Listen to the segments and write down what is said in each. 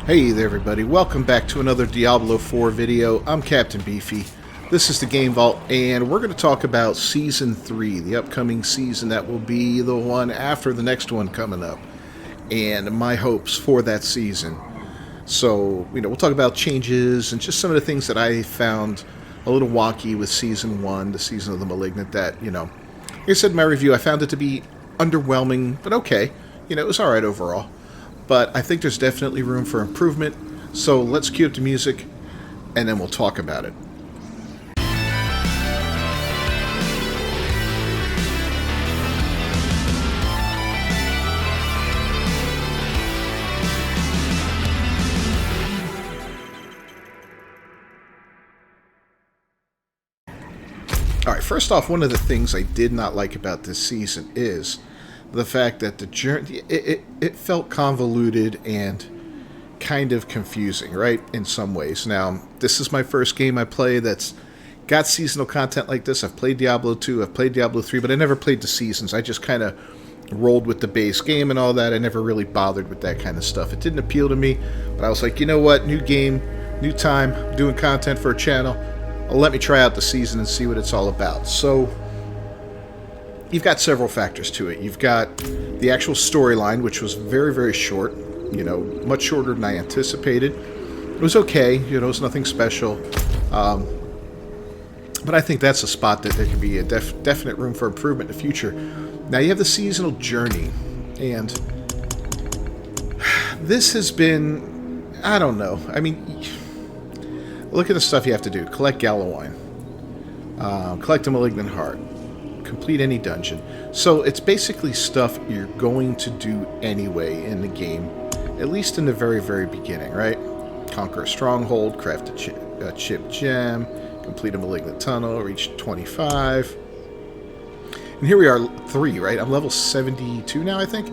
Hey there everybody, welcome back to another Diablo 4 video. I'm Captain Beefy. This is the Game Vault, and we're going to talk about Season 3, the upcoming season that will be the one after the next one coming up, and my hopes for that season. So, we'll talk about changes and just some of the things that I found a little wonky with Season 1, the Season of the Malignant, that, like I said in my review, I found it to be underwhelming, but okay. It was alright overall. But I think there's definitely room for improvement, so let's cue up the music, and then we'll talk about it. Alright, first off, one of the things I did not like about this season is the fact that the journey, it felt convoluted and kind of confusing, right, in some ways. Now, this is my first game I play that's got seasonal content like this. I've played Diablo 2, I've played Diablo 3, but I never played the seasons. I just kind of rolled with the base game and all that. I never really bothered with that kind of stuff. It didn't appeal to me, but I was like, you know what, new game, new time, doing content for a channel. Let me try out the season and see what it's all about. So you've got several factors to it. You've got the actual storyline, which was very, very short, much shorter than I anticipated. It was okay, it was nothing special. But I think that's a spot that there could be a definite room for improvement in the future. Now you have the seasonal journey, and this has been, I don't know. I mean, look at the stuff you have to do. Collect Gallowine. Collect a Malignant Heart. Complete any dungeon. So it's basically stuff you're going to do anyway in the game, at least in the very, very beginning, right? Conquer a stronghold, craft a chip gem, complete a Malignant Tunnel, reach 25. And here we are, 3, right? I'm level 72 now, I think.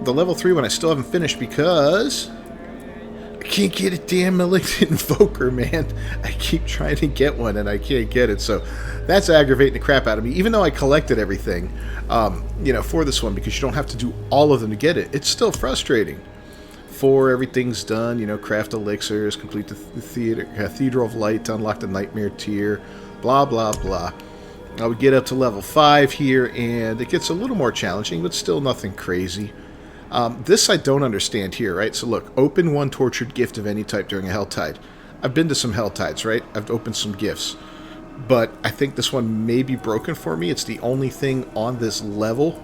The level 3 one I still haven't finished because I can't get a damn Malignant Invoker, man. I keep trying to get one and I can't get it, so that's aggravating the crap out of me. Even though I collected everything, for this one, because you don't have to do all of them to get it, it's still frustrating. Everything's done, craft elixirs, complete the Cathedral of Light to unlock the Nightmare tier, blah, blah, blah. I would get up to level 5 here, and it gets a little more challenging, but still nothing crazy. This I don't understand here, right? So look, open one tortured gift of any type during a Helltide. I've been to some Helltides, right? I've opened some gifts. But I think this one may be broken for me. It's the only thing on this level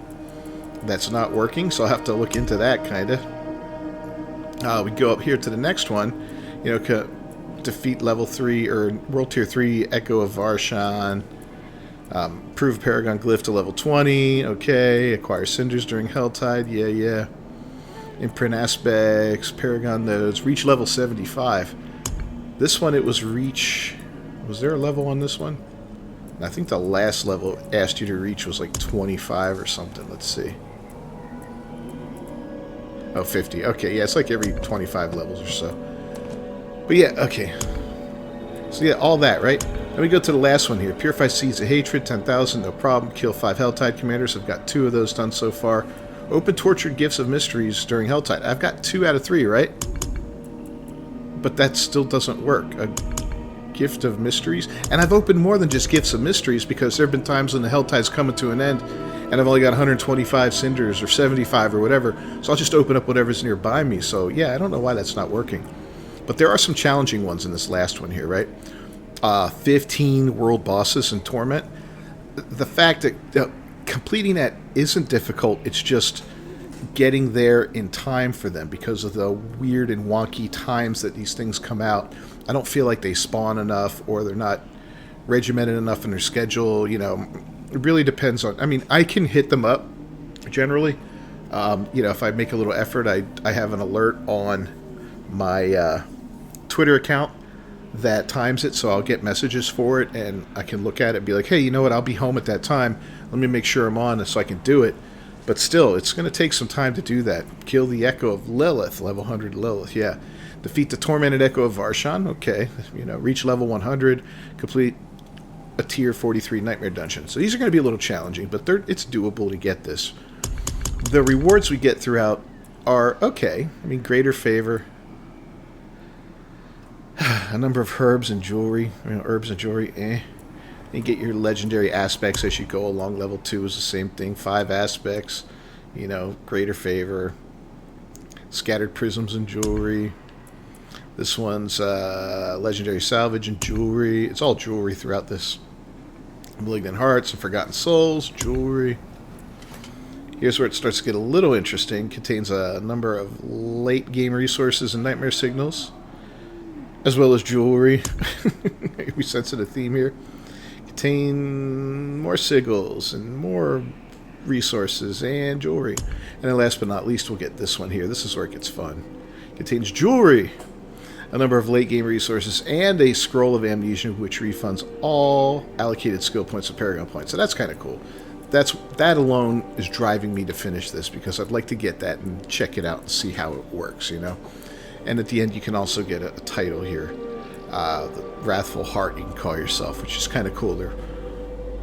that's not working, so I'll have to look into that, kind of. We go up here to the next one, defeat level 3, or World Tier 3, Echo of Varshan. Prove Paragon Glyph to level 20, okay. Acquire Cinders during Helltide, yeah. Imprint Aspects, Paragon Nodes, reach level 75. This one, it was reach... Was there a level on this one? I think the last level asked you to reach was like 25 or something. Let's see. Oh, 50. Okay, yeah, it's like every 25 levels or so. But yeah, okay. So yeah, all that, right? Let me go to the last one here. Purify Seeds of Hatred, 10,000, no problem. Kill 5 Helltide Commanders. I've got 2 of those done so far. Open Tortured Gifts of Mysteries during Helltide. I've got 2 out of 3, right? But that still doesn't work. A Gift of Mysteries. And I've opened more than just Gifts of Mysteries, because there have been times when the Helltide's coming to an end and I've only got 125 Cinders or 75 or whatever, so I'll just open up whatever's nearby me. So yeah, I don't know why that's not working. But there are some challenging ones in this last one here, right? 15 world bosses in Torment. The fact that completing that isn't difficult, it's just getting there in time for them because of the weird and wonky times that these things come out. I don't feel like they spawn enough, or they're not regimented enough in their schedule. It really depends on... I mean, I can hit them up, generally. If I make a little effort, I have an alert on my Twitter account that times it, so I'll get messages for it, and I can look at it and be like, hey, you know what, I'll be home at that time. Let me make sure I'm on so I can do it. But still, it's going to take some time to do that. Kill the Echo of Lilith, level 100 Lilith, yeah. Defeat the Tormented Echo of Varshan, okay. Reach level 100, complete a tier 43 Nightmare Dungeon. So these are going to be a little challenging, but it's doable to get this. The rewards we get throughout are okay. I mean, Greater Favor, A number of herbs and jewelry. Herbs and jewelry, eh. You get your legendary aspects as you go along. Level 2 is the same thing. 5 aspects. Greater favor. Scattered prisms and jewelry. This one's legendary salvage and jewelry. It's all jewelry throughout this. Malignant hearts and forgotten souls. Jewelry. Here's where it starts to get a little interesting. Contains a number of late game resources and nightmare signals, as well as jewelry. We sense a theme here. Contain more sigils and more resources and jewelry. And then last but not least, we'll get this one here. This is where it gets fun. Contains jewelry, a number of late game resources, and a scroll of amnesia, which refunds all allocated skill points and paragon points. So that's kind of cool. That alone is driving me to finish this, because I'd like to get that and check it out and see how it works, And at the end, you can also get a title here. The Wrathful Heart, you can call yourself, which is kind of cool. There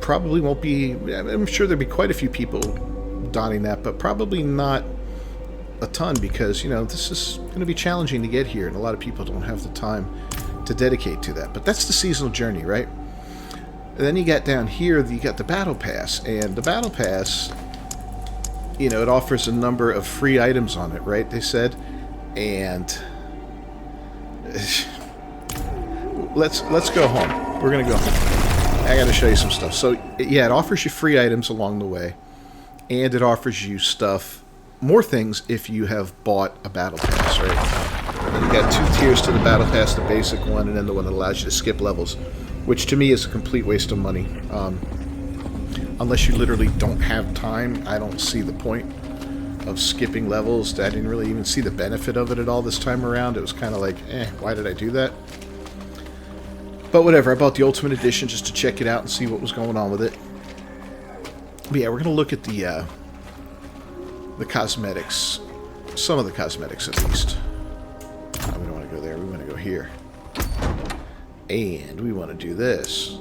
probably won't be... I'm sure there'll be quite a few people donning that, but probably not a ton, because, this is going to be challenging to get here, and a lot of people don't have the time to dedicate to that. But that's the seasonal journey, right? And then you got down here, you got the Battle Pass, and the Battle Pass, it offers a number of free items on it, right? They said, and let's go home. We're gonna go home. I got to show you some stuff. So yeah, it offers you free items along the way, and it offers you more things if you have bought a Battle Pass, right? And you got 2 tiers to the Battle Pass: the basic one, and then the one that allows you to skip levels. Which to me is a complete waste of money. Unless you literally don't have time, I don't see the point of skipping levels. I didn't really even see the benefit of it at all this time around. It was kind of like, why did I do that? But whatever, I bought the Ultimate Edition just to check it out and see what was going on with it. But yeah, we're going to look at the cosmetics. Some of the cosmetics, at least. Oh, we don't want to go there. We want to go here. And we want to do this.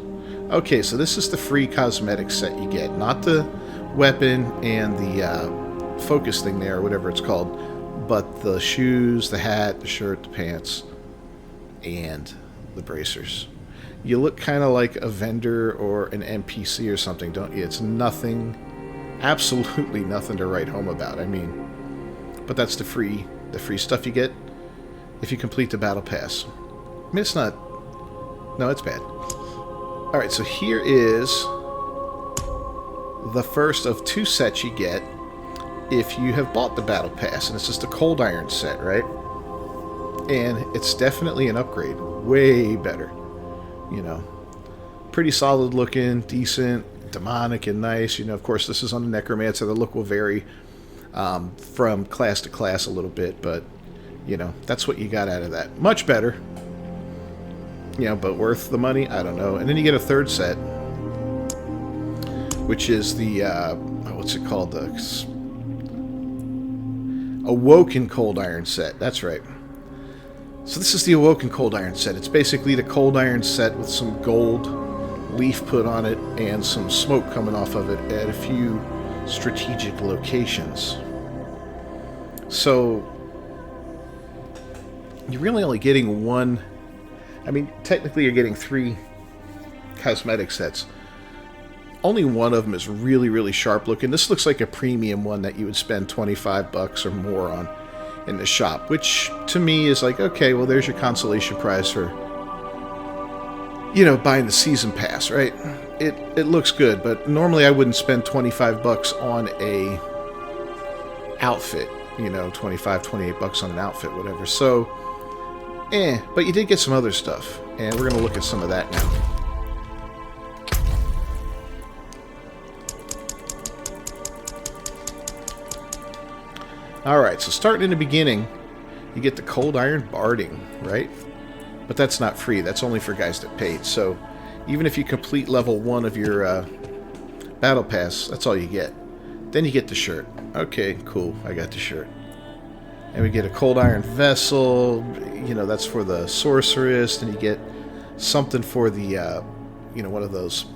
Okay, so this is the free cosmetic set you get. Not the weapon and the focus thing there, or whatever it's called, but the shoes, the hat, the shirt, the pants, and the bracers. You look kind of like a vendor or an NPC or something, don't you? It's nothing, absolutely nothing to write home about. I mean, but that's the free stuff you get if you complete the Battle Pass. I mean, it's not... No, it's bad. Alright, so here is the first of 2 sets you get if you have bought the Battle Pass. And it's just a Cold Iron set, right? And it's definitely an upgrade. Way better. Pretty solid looking, decent, demonic and nice. Of course, this is on the Necromancer. The look will vary from class to class a little bit. But, that's what you got out of that. Much better. But worth the money? I don't know. And then you get a 3rd set, which is the, what's it called? The Awoken Cold Iron set. That's right. So this is the Awoken Cold Iron set. It's basically the Cold Iron set with some gold leaf put on it and some smoke coming off of it at a few strategic locations. So you're really only getting one... I mean, technically you're getting 3 cosmetic sets. Only one of them is really, really sharp looking. This looks like a premium one that you would spend $25 or more on in the shop, which to me is like, okay, well, there's your consolation prize for, buying the season pass, right? It looks good, but normally I wouldn't spend $25 on a outfit, $25, $28 on an outfit, whatever. So, but you did get some other stuff, and we're going to look at some of that now. Alright, so starting in the beginning, you get the Cold Iron Barding, right? But that's not free, that's only for guys that paid. So, even if you complete level 1 of your Battle Pass, that's all you get. Then you get the shirt. Okay, cool, I got the shirt. And we get a Cold Iron Vessel, that's for the Sorceress. And you get something for the, one of those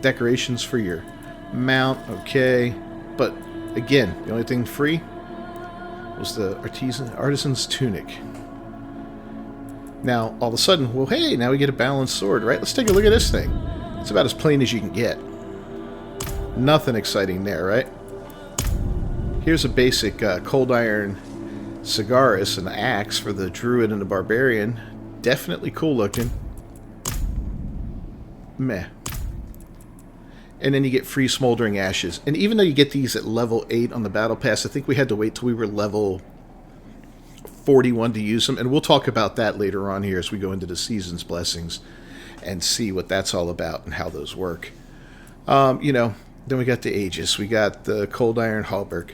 decorations for your mount. Okay. But, again, the only thing free was the Artisan's Tunic. Now, all of a sudden, well, hey, now we get a balanced sword, right? Let's take a look at this thing. It's about as plain as you can get. Nothing exciting there, right? Here's a basic cold iron cigaris, an axe for the druid and the barbarian. Definitely cool looking. Meh. And then you get free smoldering ashes. And even though you get these at level 8 on the battle pass, I think we had to wait till we were level 41 to use them. And we'll talk about that later on here as we go into the season's blessings and see what that's all about and how those work. You know, then we got the Aegis. We got the cold iron hauberk.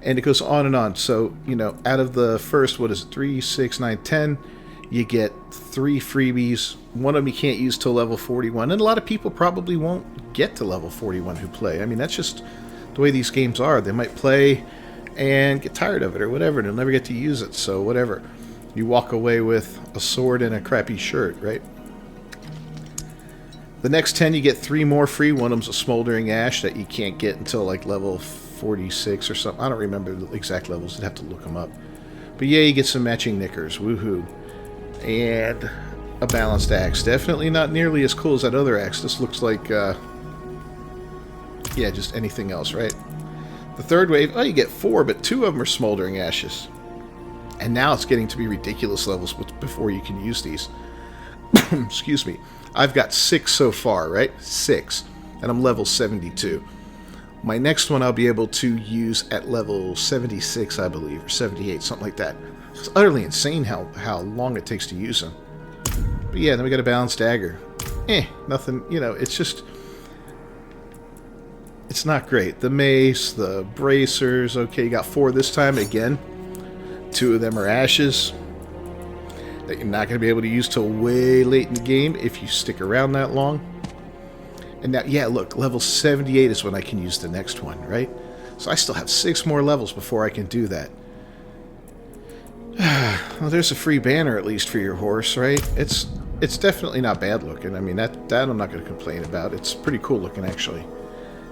And it goes on and on. So, you know, out of the first, what is it, 3, 6, 9, 10, you get 3 freebies. One of them you can't use till level 41. And a lot of people probably won't get to level 41 who play. I mean, that's just the way these games are. They might play and get tired of it or whatever. They'll never get to use it. So whatever. You walk away with a sword and a crappy shirt, right? The next 10, you get 3 more free. One of them's a smoldering ash that you can't get until like level 46 or something. I don't remember the exact levels. I'd have to look them up. But yeah, you get some matching knickers. Woohoo. And a balanced axe. Definitely not nearly as cool as that other axe. This looks like, yeah, just anything else, right? The third wave, oh, you get 4, but 2 of them are smoldering ashes. And now it's getting to be ridiculous levels before you can use these. Excuse me. I've got 6 so far, right? 6. And I'm level 72. My next one I'll be able to use at level 76, I believe, or 78, something like that. It's utterly insane how long it takes to use them. But yeah, then we got a balanced dagger. Nothing, you know, it's just... It's not great. The mace, the bracers, okay, you got 4 this time again. 2 of them are ashes that you're not going to be able to use till way late in the game if you stick around that long. And now, yeah, look, level 78 is when I can use the next one, right? So I still have 6 more levels before I can do that. Well, there's a free banner at least for your horse, right? It's definitely not bad looking. I mean, that I'm not going to complain about. It's pretty cool looking, actually.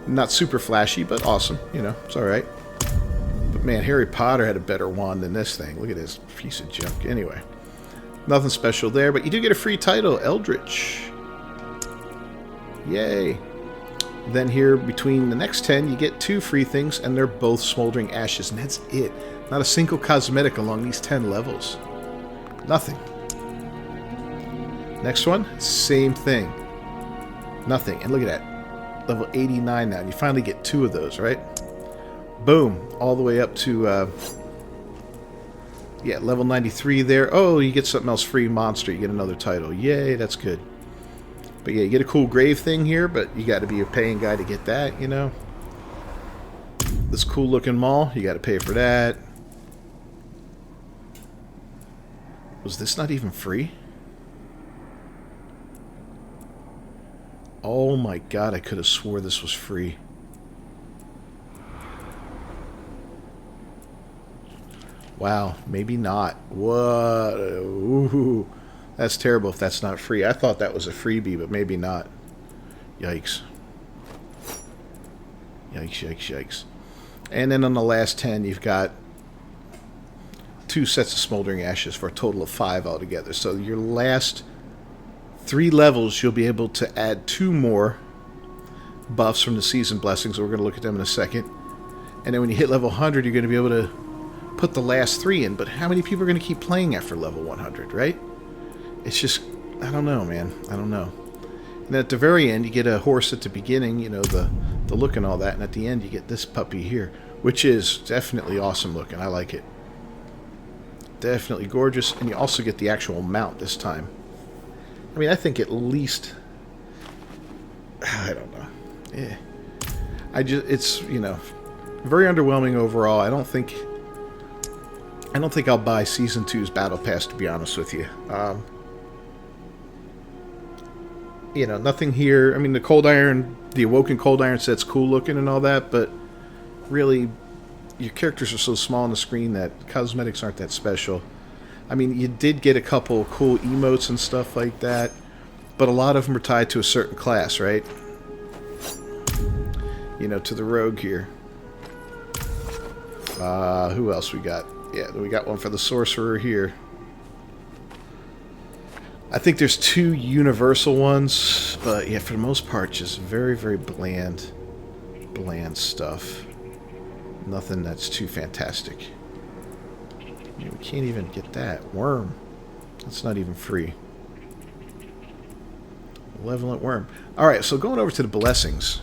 Not super flashy, but awesome. You know, it's all right. But man, Harry Potter had a better wand than this thing. Look at this piece of junk. Anyway, nothing special there, but you do get a free title, Eldritch. Yay. Then here, between the next 10, you get 2 free things, and they're both smoldering ashes, and that's it. Not a single cosmetic along these 10 levels. Nothing. Next one, same thing. Nothing. And look at that. Level 89 now. And you finally get 2 of those, right? Boom. All the way up to, yeah, level 93 there. Oh, you get something else free, monster. You get another title. Yay, that's good. But yeah, you get a cool grave thing here, but you got to be a paying guy to get that, you know. This cool looking mall, you got to pay for that. Was this not even free? Oh my god, I could have swore this was free. Wow, maybe not. What? Ooh. That's terrible if that's not free. I thought that was a freebie, but maybe not. Yikes. Yikes, yikes, yikes. And then on the last 10, you've got 2 sets of smoldering ashes for a total of 5 altogether. So your last 3 levels, you'll be able to add 2 more buffs from the season blessings. We're going to look at them in a second. And then when you hit level 100, you're going to be able to put the last 3 in. But how many people are going to keep playing after level 100, right? It's just, I don't know, man. I don't know. And at the very end, you get a horse at the beginning, you know, the look and all that. And at the end, you get this puppy here, which is definitely awesome looking. I like it. Definitely gorgeous. And you also get the actual mount this time. I mean, I think at least, I don't know. Yeah. It's, you know, very underwhelming overall. I don't think I'll buy Season 2's Battle Pass, to be honest with you. You know, nothing here. I mean, the Awoken Cold Iron set's cool looking and all that, but really, your characters are so small on the screen that cosmetics aren't that special. I mean, you did get a couple cool emotes and stuff like that, but a lot of them are tied to a certain class, right? You know, to the rogue here. Who else we got? Yeah, we got one for the sorcerer here. I think there's 2 universal ones, but yeah, for the most part, just very, very bland stuff. Nothing that's too fantastic. We can't even get that. Worm. That's not even free. Malevolent worm. Alright, so going over to the blessings.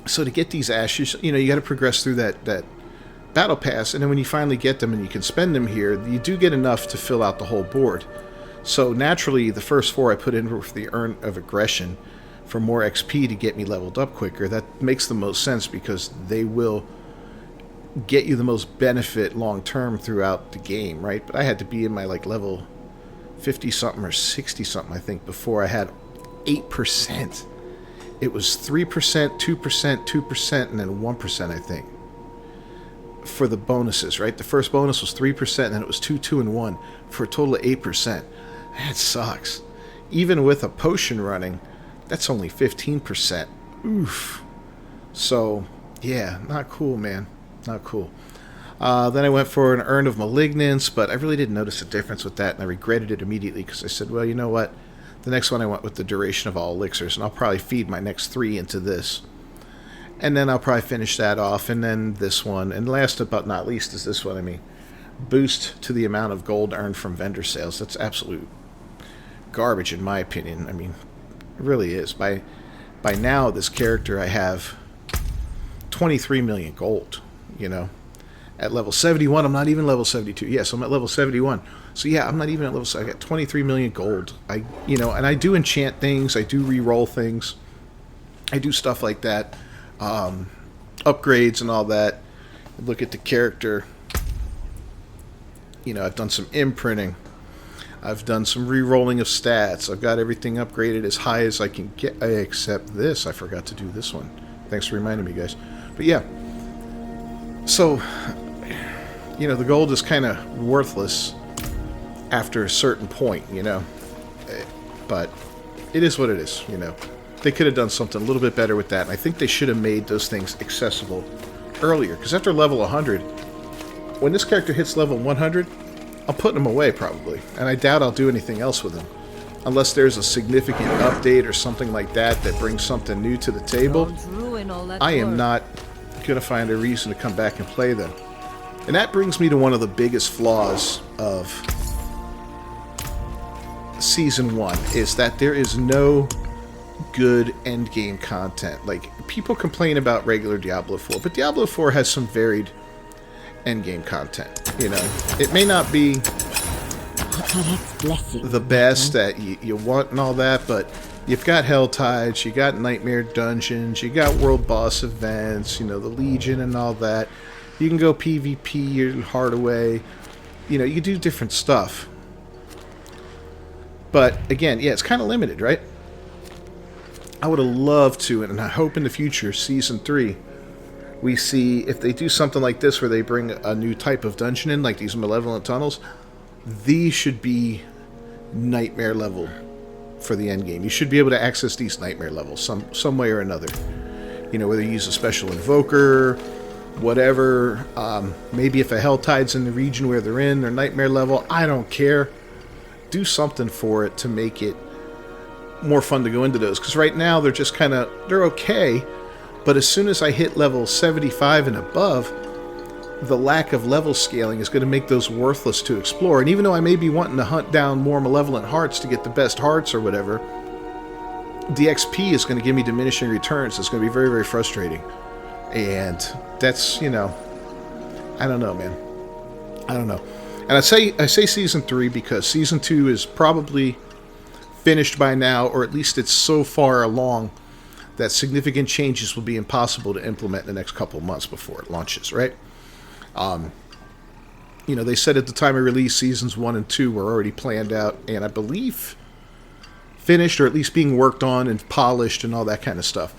So to get these ashes, you got to progress through that battle pass, and then when you finally get them and you can spend them here, you do get enough to fill out the whole board. So naturally, the first 4 I put in with the Urn of Aggression for more XP to get me leveled up quicker. That makes the most sense because they will get you the most benefit long term throughout the game, right? But I had to be in my level 50 something or 60 something, I think, before I had 8%. It was 3%, 2%, 2%, and then 1%, I think, for the bonuses, right? The first bonus was 3%, and then it was 2, 2, and 1 for a total of 8%. That sucks. Even with a potion running, that's only 15%. Oof. So, yeah, not cool, man. Not cool. Then I went for an Urn of Malignance, but I really didn't notice a difference with that, and I regretted it immediately because I said, well, you know what? The next one I went with the Duration of All Elixirs, and I'll probably feed my next 3 into this. And then I'll probably finish that off, and then this one. And last but not least is this one. Boost to the amount of gold earned from vendor sales. That's absolute garbage in my opinion. It really is. By now, this character, I have 23 million gold, At level 71, I'm not even level 72. Yes, I'm at level 71. So yeah, I'm not even at level. I got 23 million gold. And I do enchant things. I do re-roll things. I do stuff like that, upgrades and all that. Look at the character. I've done some imprinting. I've done some re-rolling of stats. I've got everything upgraded as high as I can get, except this. I forgot to do this one. Thanks for reminding me, guys. But yeah. So, the gold is kind of worthless after a certain point, But it is what it is, They could have done something a little bit better with that, and I think they should have made those things accessible earlier. Because after level 100, when this character hits level 100, I'm putting him away probably. And I doubt I'll do anything else with him. Unless there's a significant update or something like that brings something new to the table. I am not going to find a reason to come back and play them. And that brings me to one of the biggest flaws of Season 1, is that there is no good endgame content. People complain about regular Diablo 4, but Diablo 4 has some varied endgame content. It may not be the best that you want and all that, but you've got Hell Tides, you got Nightmare Dungeons, you got World Boss events, the Legion and all that. You can go PvP your heart away. You can do different stuff. But again, yeah, it's kind of limited, right? I would have loved to, and I hope in the future, Season 3, we see if they do something like this where they bring a new type of dungeon in, like these Malevolent Tunnels. These should be Nightmare level for the end game. You should be able to access these Nightmare levels some way or another. Whether you use a special invoker, whatever. Maybe if a Hell Tide's in the region where they're in, they're Nightmare level. I don't care. Do something for it to make it more fun to go into those. Because right now they're just they're okay. But as soon as I hit level 75 and above, the lack of level scaling is going to make those worthless to explore. And even though I may be wanting to hunt down more malevolent hearts to get the best hearts or whatever, the XP is going to give me diminishing returns. It's going to be very, very frustrating. And that's, I don't know, man. I don't know. And I say Season 3 because Season 2 is probably finished by now, or at least it's so far along that significant changes will be impossible to implement in the next couple of months before it launches, right? They said at the time of release, Seasons 1 and 2 were already planned out, and I believe finished, or at least being worked on and polished and all that kind of stuff.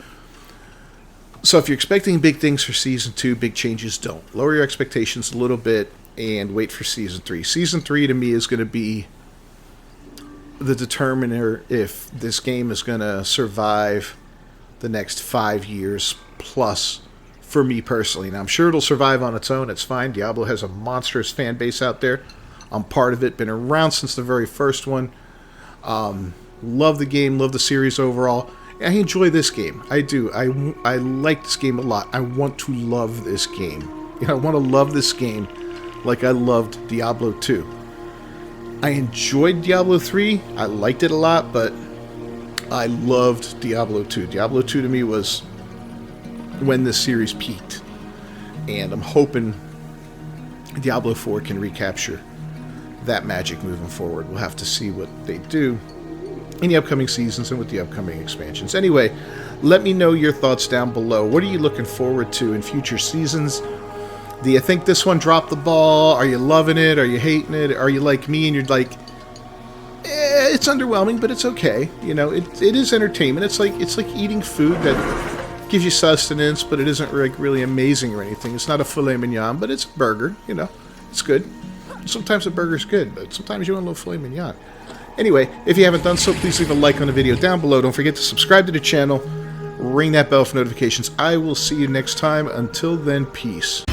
So if you're expecting big things for Season 2, big changes, don't. Lower your expectations a little bit and wait for Season 3. Season 3 to me is going to be the determiner if this game is going to survive the next 5 years plus for me personally. Now, I'm sure it'll survive on its own. It's fine. Diablo has a monstrous fan base out there. I'm part of it. Been around since the very first one. Love the game. Love the series overall. I enjoy this game. I do. I like this game a lot. I want to love this game. I want to love this game like I loved Diablo 2. I enjoyed Diablo 3. I liked it a lot, but I loved Diablo 2. Diablo 2 to me was when this series peaked. And I'm hoping Diablo 4 can recapture that magic moving forward. We'll have to see what they do in the upcoming seasons and with the upcoming expansions. Anyway, let me know your thoughts down below. What are you looking forward to in future seasons? Do you think this one dropped the ball? Are you loving it? Are you hating it? Are you like me and you're like, it's underwhelming, but it's okay. It is entertainment. It's like eating food that gives you sustenance, but it isn't like really amazing or anything. It's not a filet mignon, but it's a burger. It's good. Sometimes a burger's good, but sometimes you want a little filet mignon. Anyway, if you haven't done so, please leave a like on the video down below. Don't forget to subscribe to the channel. Ring that bell for notifications. I will see you next time. Until then, peace.